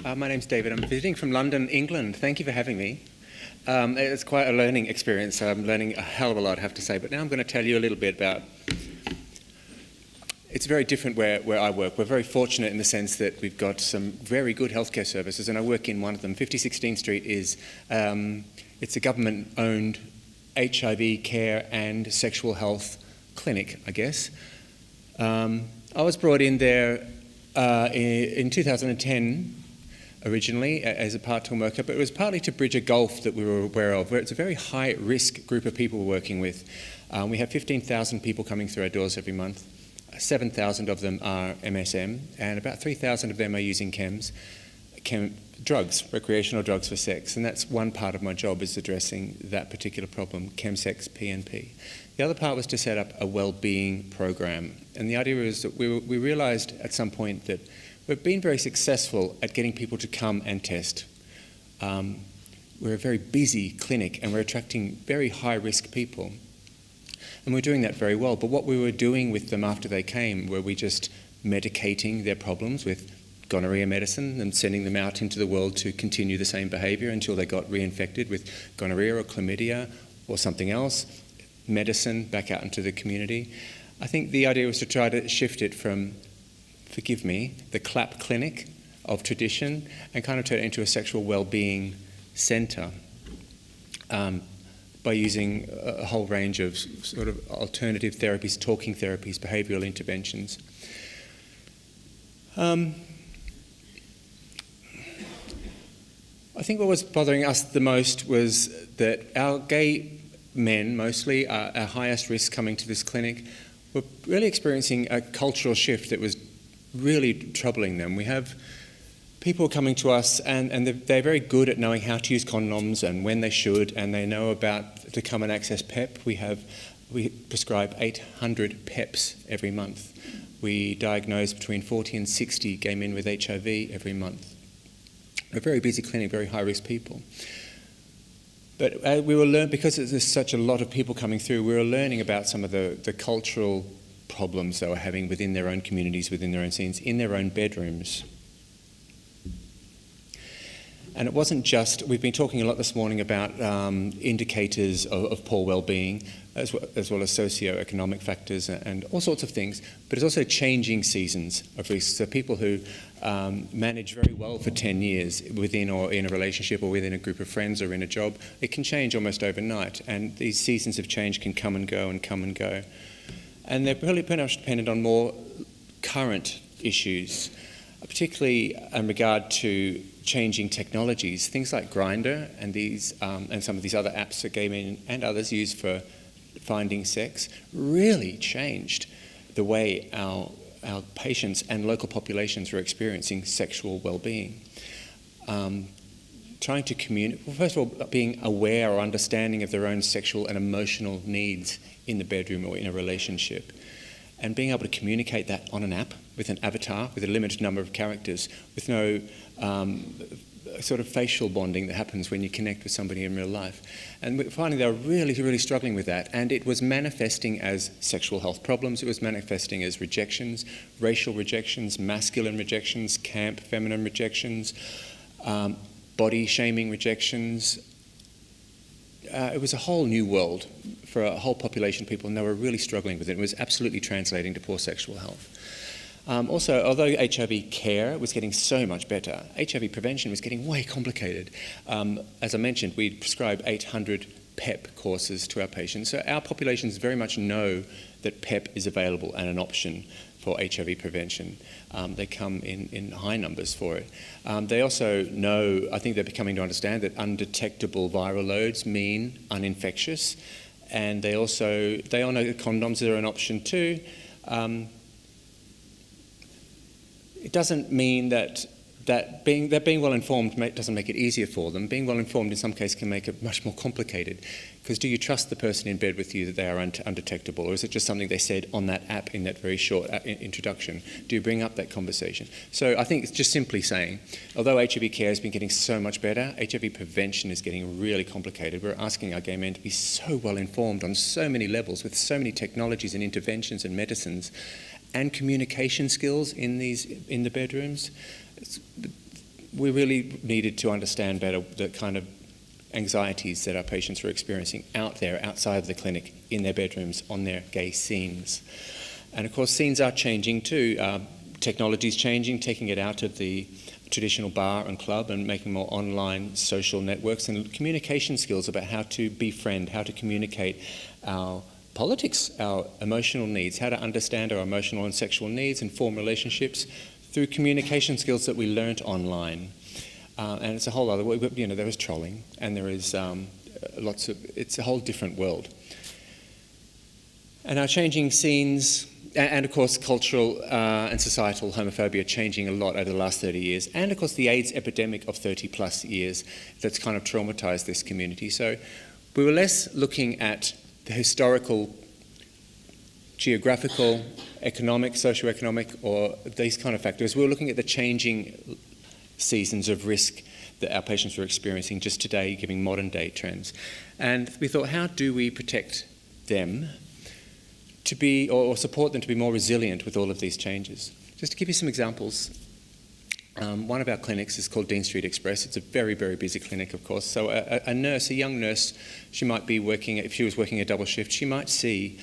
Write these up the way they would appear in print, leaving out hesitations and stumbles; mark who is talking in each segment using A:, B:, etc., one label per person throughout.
A: My name's David. I'm visiting from London, England. Thank you for having me. It's quite a learning experience. I'm learning a hell of a lot, I have to say. But now I'm going to tell you a little bit about... It's very different where I work. We're very fortunate in the sense that we've got some very good healthcare services, and I work in one of them. 50 16th Street is... it's a government-owned HIV care and sexual health clinic, I guess. I was brought in there in 2010 originally as a part-time worker, but it was partly to bridge a gulf that we were aware of, where it's a very high-risk group of people we're working with. We have 15,000 people coming through our doors every month. 7,000 of them are MSM, and about 3,000 of them are using drugs, recreational drugs for sex, and that's one part of my job, is addressing that particular problem, chemsex, PNP. The other part was to set up a well-being program, and the idea was that we realised at some point that we've been very successful at getting people to come and test. We're a very busy clinic, and we're attracting very high-risk people. And we're doing that very well, but what we were doing with them after they came, were we just medicating their problems with gonorrhea medicine and sending them out into the world to continue the same behaviour until they got reinfected with gonorrhea or chlamydia or something else, medicine back out into the community. I think the idea was to try to shift it from, forgive me, the clap clinic of tradition and kind of turn it into a sexual well-being centre by using a whole range of sort of alternative therapies, talking therapies, behavioural interventions. I think what was bothering us the most was that our gay men, mostly, our highest risk coming to this clinic, were really experiencing a cultural shift that was really troubling them. We have people coming to us and they're very good at knowing how to use condoms and when they should, and they know about to come and access PEP. We prescribe 800 PEPs every month. We diagnose between 40 and 60 gay men with HIV every month. We're a very busy clinic, very high-risk people. But we were because there's such a lot of people coming through, we were learning about some of the cultural problems they were having within their own communities, within their own scenes, in their own bedrooms. And it wasn't just, we've been talking a lot this morning about indicators of poor well-being, as well as socio-economic factors and all sorts of things, but it's also changing seasons of risk. So people who manage very well for 10 years within or in a relationship or within a group of friends or in a job, it can change almost overnight, and these seasons of change can come and go and come and go. And they're really pretty much dependent on more current issues, particularly in regard to changing technologies, things like Grindr and and some of these other apps that gay men and others use for finding sex, really changed the way our patients and local populations were experiencing sexual well-being. Trying to communicate, well, first of all, being aware or understanding of their own sexual and emotional needs in the bedroom or in a relationship, and being able to communicate that on an app with an avatar, with a limited number of characters, with no sort of facial bonding that happens when you connect with somebody in real life. And we're finding they were really, really struggling with that. And it was manifesting as sexual health problems. It was manifesting as rejections, racial rejections, masculine rejections, camp, feminine rejections, body shaming rejections. It was a whole new world for a whole population of people, and they were really struggling with it. It was absolutely translating to poor sexual health. Also, although HIV care was getting so much better, HIV prevention was getting way complicated. As I mentioned, we prescribe 800 PEP courses to our patients, so our populations very much know that PEP is available and an option for HIV prevention. They come in high numbers for it. They also know, I think they're becoming to understand, that undetectable viral loads mean uninfectious, and they all know that condoms are an option too. It doesn't mean that being well informed doesn't make it easier for them. Being well informed in some cases can make it much more complicated, because do you trust the person in bed with you that they are undetectable, or is it just something they said on that app in that very short introduction? Do you bring up that conversation? So I think it's just simply saying, although HIV care has been getting so much better, HIV prevention is getting really complicated. We're asking our gay men to be so well informed on so many levels, with so many technologies and interventions and medicines, and communication skills in the bedrooms. we really needed to understand better the kind of anxieties that our patients were experiencing out there, outside of the clinic, in their bedrooms, on their gay scenes. And of course, scenes are changing too. Technology's changing, taking it out of the traditional bar and club and making more online social networks, and communication skills about how to befriend, how to communicate our politics, our emotional needs, how to understand our emotional and sexual needs and form relationships through communication skills that we learnt online. And it's a whole other, there is trolling, and there is it's a whole different world. And our changing scenes, and of course cultural and societal homophobia changing a lot over the last 30 years, and of course the AIDS epidemic of 30 plus years that's kind of traumatized this community. So we were less looking at the historical, geographical, economic, socioeconomic, or these kind of factors. We were looking at the changing seasons of risk that our patients were experiencing just today, giving modern day trends. And we thought, how do we protect them to be, or support them to be more resilient with all of these changes? Just to give you some examples, one of our clinics is called Dean Street Express. It's a very, very busy clinic, of course. So a nurse, a young nurse, she might be working, if she was working a double shift, she might see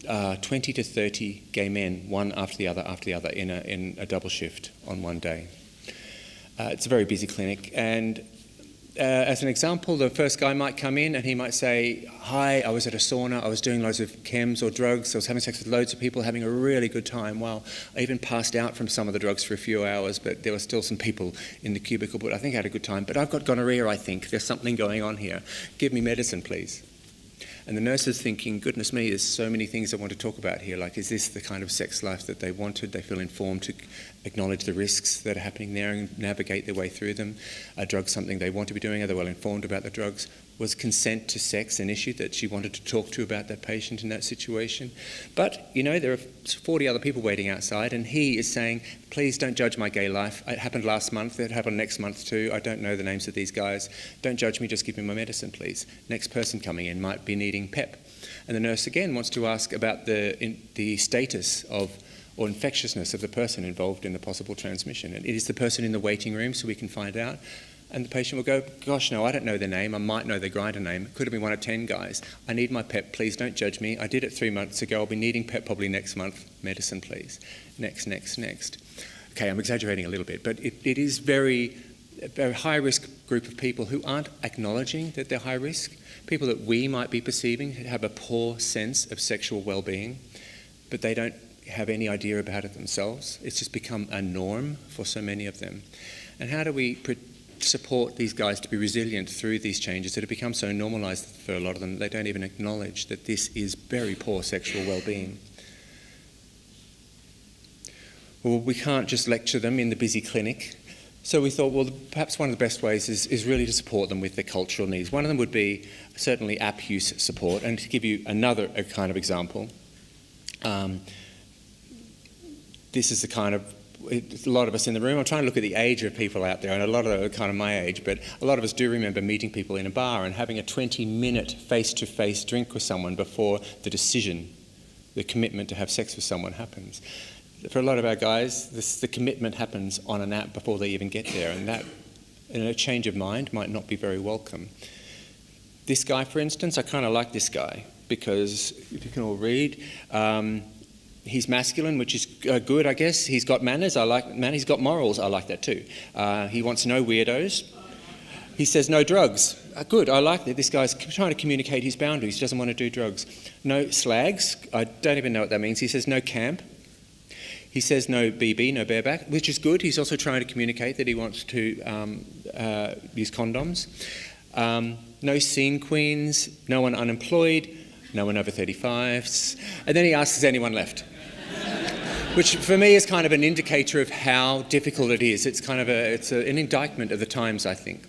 A: 20 to 30 gay men, one after the other in a double shift on one day. It's a very busy clinic, and as an example, the first guy might come in and he might say, "Hi, I was at a sauna, I was doing loads of chems or drugs, I was having sex with loads of people, having a really good time. Well, I even passed out from some of the drugs for a few hours, but there were still some people in the cubicle, but I think I had a good time. But I've got gonorrhea, I think. There's something going on here. Give me medicine, please." And the nurse is thinking, goodness me, there's so many things I want to talk about here. Like, is this the kind of sex life that they wanted? They feel informed to acknowledge the risks that are happening there and navigate their way through them. Are drugs something they want to be doing? Are they well informed about the drugs? Was consent to sex an issue that she wanted to talk to about that patient in that situation? But, there are 40 other people waiting outside, and he is saying, please don't judge my gay life. It happened last month, it happened next month too. I don't know the names of these guys. Don't judge me, just give me my medicine, please. Next person coming in might be needing PEP. And the nurse again wants to ask about the status of or infectiousness of the person involved in the possible transmission. And it is the person in the waiting room, so we can find out. And the patient will go, gosh, no, I don't know their name. I might know their grinder name. It could have been one of 10 guys. I need my PEP, please don't judge me. I did it 3 months ago. I'll be needing PEP probably next month. Medicine, please. Next. Okay, I'm exaggerating a little bit, but it is a very high-risk group of people who aren't acknowledging that they're high risk, people that we might be perceiving have a poor sense of sexual well-being, but they don't have any idea about it themselves. It's just become a norm for so many of them. And how do we support these guys to be resilient through these changes that have become so normalised for a lot of them, they don't even acknowledge that this is very poor sexual well-being? Well, we can't just lecture them in the busy clinic. So we thought, well, perhaps one of the best ways is really to support them with their cultural needs. One of them would be certainly app use support. And to give you another kind of example, this is the kind of, a lot of us in the room, I'm trying to look at the age of people out there, and a lot of them are kind of my age, but a lot of us do remember meeting people in a bar and having a 20-minute face-to-face drink with someone before the decision, the commitment to have sex with someone happens. For a lot of our guys, the commitment happens on an app before they even get there, and that, a change of mind might not be very welcome. This guy, for instance, I kind of like this guy because, if you can all read, he's masculine, which is good, I guess. He's got manners, I like manners. He's got morals, I like that too. He wants no weirdos. He says no drugs. Good, I like that. This guy's trying to communicate his boundaries. He doesn't want to do drugs. No slags. I don't even know what that means. He says no camp. He says no BB, no bareback, which is good. He's also trying to communicate that he wants to use condoms. No scene queens, no one unemployed, no one over 35s. And then he asks, is anyone left? Which for me is kind of an indicator of how difficult it is. It's kind of an indictment of the times, I think.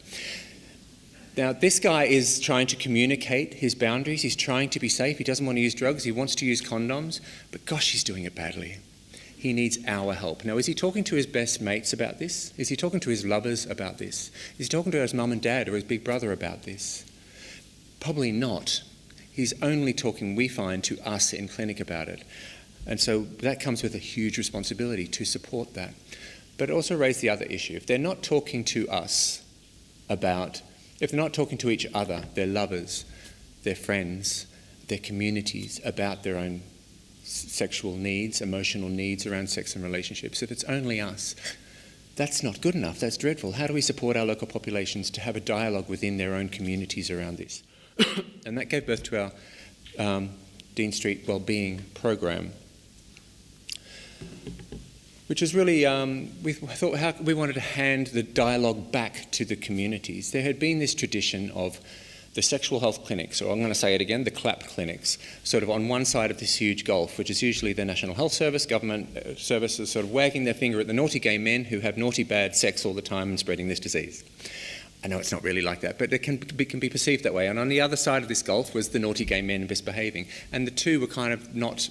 A: Now, this guy is trying to communicate his boundaries. He's trying to be safe. He doesn't want to use drugs. He wants to use condoms. But gosh, he's doing it badly. He needs our help. Now, is he talking to his best mates about this? Is he talking to his lovers about this? Is he talking to his mum and dad or his big brother about this? Probably not. He's only talking, we find, to us in clinic about it. And so that comes with a huge responsibility to support that. But it also raised the other issue. If they're not talking to us about, if they're not talking to each other, their lovers, their friends, their communities about their own sexual needs, emotional needs around sex and relationships, if it's only us, that's not good enough. That's dreadful. How do we support our local populations to have a dialogue within their own communities around this? And that gave birth to our Dean Street Wellbeing program, which is really, we thought how we wanted to hand the dialogue back to the communities. There had been this tradition of the sexual health clinics, or I'm going to say it again, the CLAP clinics, sort of on one side of this huge gulf, which is usually the National Health Service, government services sort of wagging their finger at the naughty gay men who have naughty bad sex all the time and spreading this disease. I know it's not really like that, but it can be perceived that way. And on the other side of this gulf was the naughty gay men misbehaving. And the two were kind of not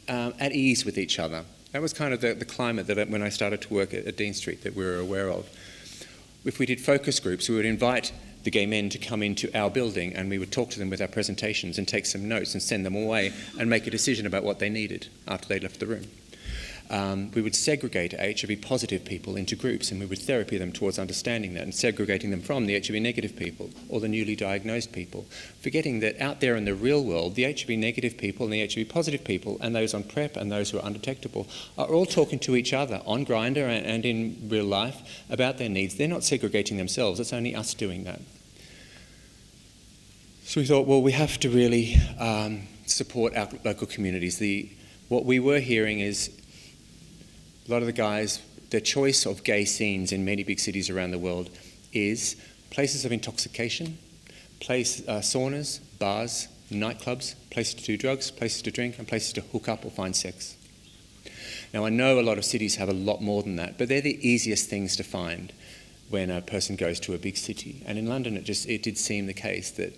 A: at ease with each other. That was kind of the climate that when I started to work at Dean Street that we were aware of. If we did focus groups, we would invite the gay men to come into our building and we would talk to them with our presentations and take some notes and send them away and make a decision about what they needed after they left the room. We would segregate HIV positive people into groups and we would therapy them towards understanding that and segregating them from the HIV negative people or the newly diagnosed people, forgetting that out there in the real world, the HIV negative people and the HIV positive people and those on PrEP and those who are undetectable are all talking to each other on Grindr and in real life about their needs. They're not segregating themselves, it's only us doing that. So we thought, well, we have to really support our local communities. What we were hearing is a lot of the guys, their choice of gay scenes in many big cities around the world is places of intoxication, saunas, bars, nightclubs, places to do drugs, places to drink, and places to hook up or find sex. Now, I know a lot of cities have a lot more than that, but they're the easiest things to find when a person goes to a big city. And in London, it did seem the case that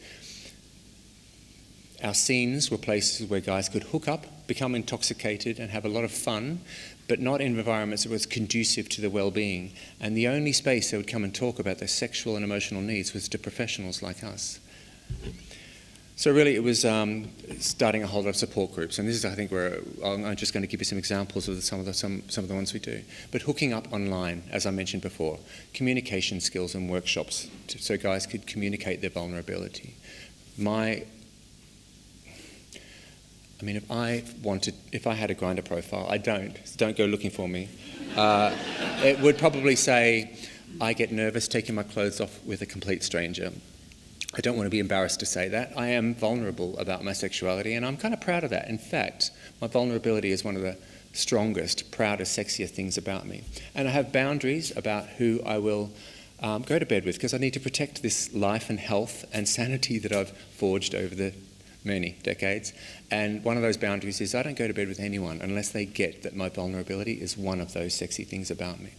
A: our scenes were places where guys could hook up, become intoxicated, and have a lot of fun, but not in environments that was conducive to their well-being. And the only space they would come and talk about their sexual and emotional needs was to professionals like us. So really it was starting a whole lot of support groups. And this is, I think, where I'm just going to give you some examples of some of the ones we do. But hooking up online, as I mentioned before, communication skills and workshops so guys could communicate their vulnerability. If I had a Grindr profile, I don't, so don't go looking for me. It would probably say, I get nervous taking my clothes off with a complete stranger. I don't want to be embarrassed to say that. I am vulnerable about my sexuality, and I'm kind of proud of that. In fact, my vulnerability is one of the strongest, proudest, sexiest things about me. And I have boundaries about who I will go to bed with, because I need to protect this life and health and sanity that I've forged over the many decades. And one of those boundaries is I don't go to bed with anyone unless they get that my vulnerability is one of those sexy things about me.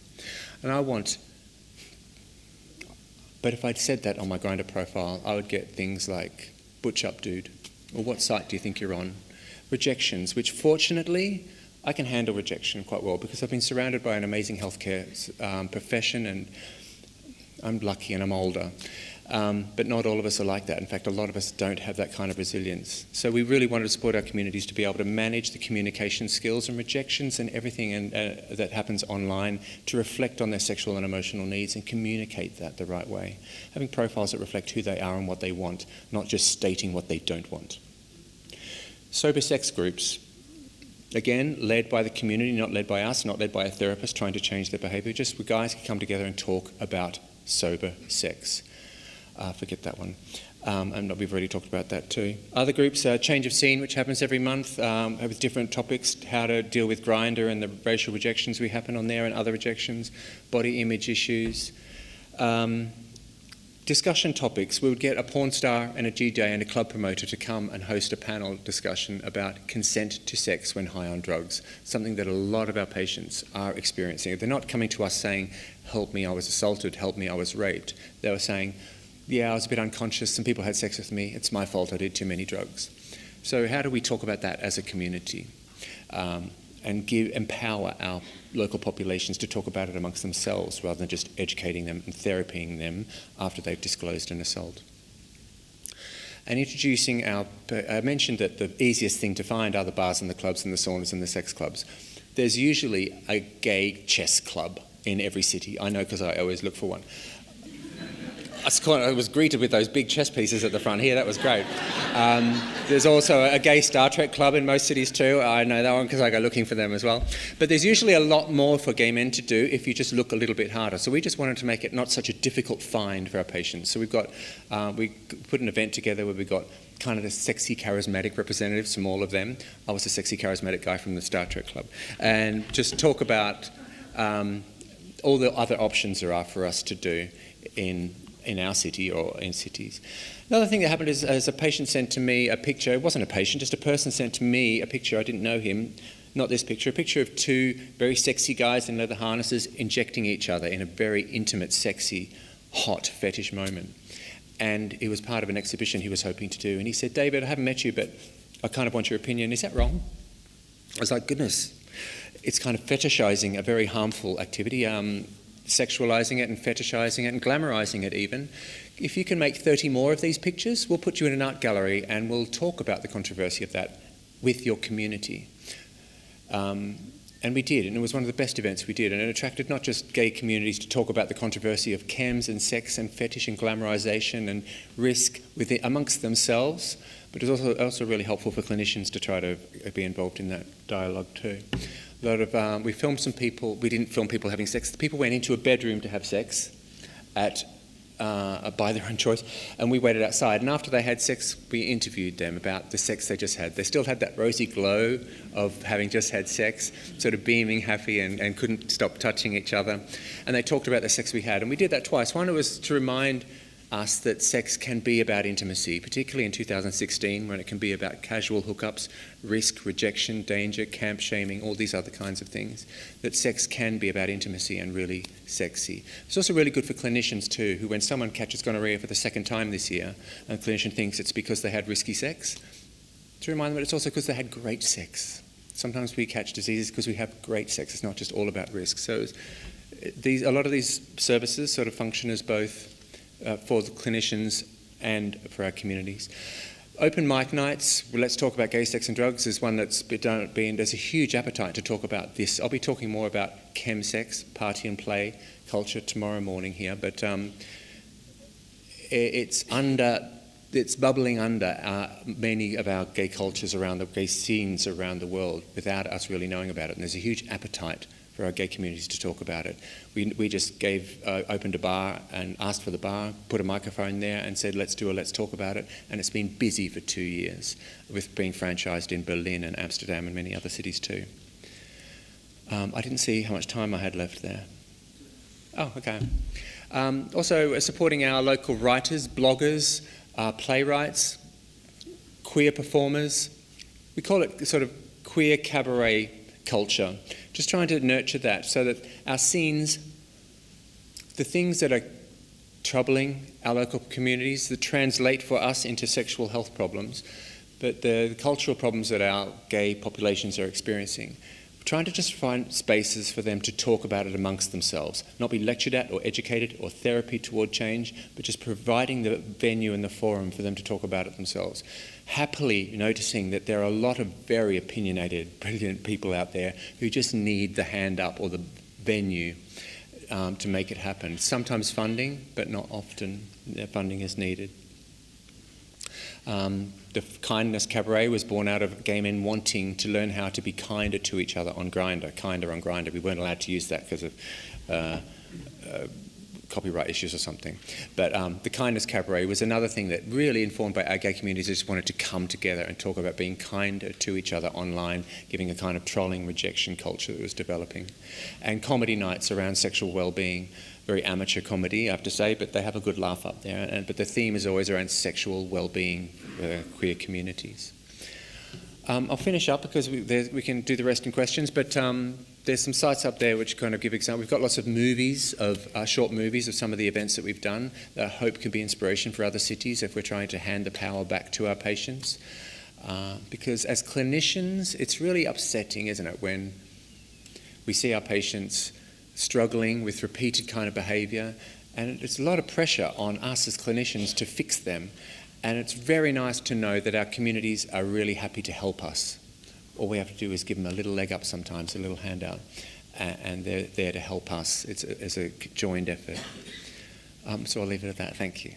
A: But if I'd said that on my Grindr profile, I would get things like, butch up dude, or what site do you think you're on? Rejections, which fortunately I can handle rejection quite well because I've been surrounded by an amazing healthcare profession, and I'm lucky and I'm older. But not all of us are like that. In fact, a lot of us don't have that kind of resilience. So we really wanted to support our communities to be able to manage the communication skills and rejections and everything that happens online, to reflect on their sexual and emotional needs and communicate that the right way. Having profiles that reflect who they are and what they want, not just stating what they don't want. Sober sex groups, again, led by the community, not led by us, not led by a therapist trying to change their behaviour, just where guys can come together and talk about sober sex. Forget that one. And we've already talked about that too. Other groups, Change of Scene, which happens every month, with different topics, how to deal with Grindr and the racial rejections we happen on there and other rejections, body image issues. Discussion topics, we would get a porn star and a DJ and a club promoter to come and host a panel discussion about consent to sex when high on drugs, something that a lot of our patients are experiencing. They're not coming to us saying, help me, I was assaulted, help me, I was raped. They were saying, yeah, I was a bit unconscious, some people had sex with me, it's my fault, I did too many drugs. So how do we talk about that as a community and empower our local populations to talk about it amongst themselves rather than just educating them and therapying them after they've disclosed an assault? And introducing I mentioned that the easiest thing to find are the bars and the clubs and the saunas and the sex clubs. there's usually a gay chess club in every city. I know because I always look for one. I was greeted with those big chess pieces at the front here. That was great. There's also a gay Star Trek club in most cities too. I know that one because I go looking for them as well. But there's usually a lot more for gay men to do if you just look a little bit harder. So we just wanted to make it not such a difficult find for our patients. So we put an event together where we got kind of the sexy, charismatic representatives from all of them. I was a sexy, charismatic guy from the Star Trek club. And just talk about all the other options there are for us to do in our city or in cities. Another thing that happened is a patient sent to me a picture. It wasn't a patient, just a person sent to me a picture. I didn't know him. Not this picture. A picture of two very sexy guys in leather harnesses injecting each other in a very intimate, sexy, hot fetish moment. And it was part of an exhibition he was hoping to do. And he said, "David, I haven't met you, but I kind of want your opinion. Is that wrong?" I was like, goodness, it's kind of fetishizing a very harmful activity. Sexualizing it and fetishizing it and glamorizing it even. If you can make 30 more of these pictures, we'll put you in an art gallery and we'll talk about the controversy of that with your community. And we did, and it was one of the best events we did, and it attracted not just gay communities to talk about the controversy of chems and sex and fetish and glamorization and risk amongst themselves, but it was also really helpful for clinicians to try to be involved in that dialogue too. We filmed some people. We didn't film people having sex. The people went into a bedroom to have sex by their own choice, and we waited outside. And after they had sex, we interviewed them about the sex they just had. They still had that rosy glow of having just had sex, sort of beaming happy and couldn't stop touching each other. And they talked about the sex we had. And we did that twice. One was to remind us that sex can be about intimacy, particularly in 2016 when it can be about casual hookups, risk, rejection, danger, camp shaming, all these other kinds of things, that sex can be about intimacy and really sexy. It's also really good for clinicians too, who when someone catches gonorrhea for the second time this year and a clinician thinks it's because they had risky sex, to remind them that it's also because they had great sex. Sometimes we catch diseases because we have great sex. It's not just all about risk. So a lot of these services sort of function as both for the clinicians and for our communities. Open mic nights, Let's Talk About Gay Sex and Drugs, is one that's there's a huge appetite to talk about this. I'll be talking more about chemsex, party and play culture tomorrow morning here, but it's bubbling under many of our gay cultures around the gay scenes around the world without us really knowing about it, and there's a huge appetite for our gay communities to talk about it. We just opened a bar and asked for the bar, put a microphone there and said, let's talk about it. And it's been busy for 2 years with being franchised in Berlin and Amsterdam and many other cities too. I didn't see how much time I had left there. Oh, okay. Also supporting our local writers, bloggers, playwrights, queer performers. We call it sort of queer cabaret culture. Just trying to nurture that so that our scenes, the things that are troubling our local communities, that translate for us into sexual health problems, but the cultural problems that our gay populations are experiencing, we're trying to just find spaces for them to talk about it amongst themselves, not be lectured at or educated or therapy toward change, but just providing the venue and the forum for them to talk about it themselves. Happily noticing that there are a lot of very opinionated, brilliant people out there who just need the hand up or the venue to make it happen. Sometimes funding, but not often funding is needed. The Kindness Cabaret was born out of gay men wanting to learn how to be kinder to each other on Grindr. We weren't allowed to use that because of copyright issues or something. But the Kindness Cabaret was another thing that really informed by our gay communities just wanted to come together and talk about being kinder to each other online, giving a kind of trolling rejection culture that was developing. And comedy nights around sexual well-being, very amateur comedy, I have to say, but they have a good laugh up there. But the theme is always around sexual well-being for queer communities. I'll finish up because we can do the rest in questions, but there's some sites up there which kind of give examples. We've got lots of movies, short movies of some of the events that we've done that I hope can be inspiration for other cities if we're trying to hand the power back to our patients. Because as clinicians, it's really upsetting, isn't it, when we see our patients struggling with repeated kind of behaviour, and it's a lot of pressure on us as clinicians to fix them. And it's very nice to know that our communities are really happy to help us all we have to do is give them a little leg up sometimes, a little handout, and they're there to help us. It's a joined effort. So I'll leave it at that. Thank you.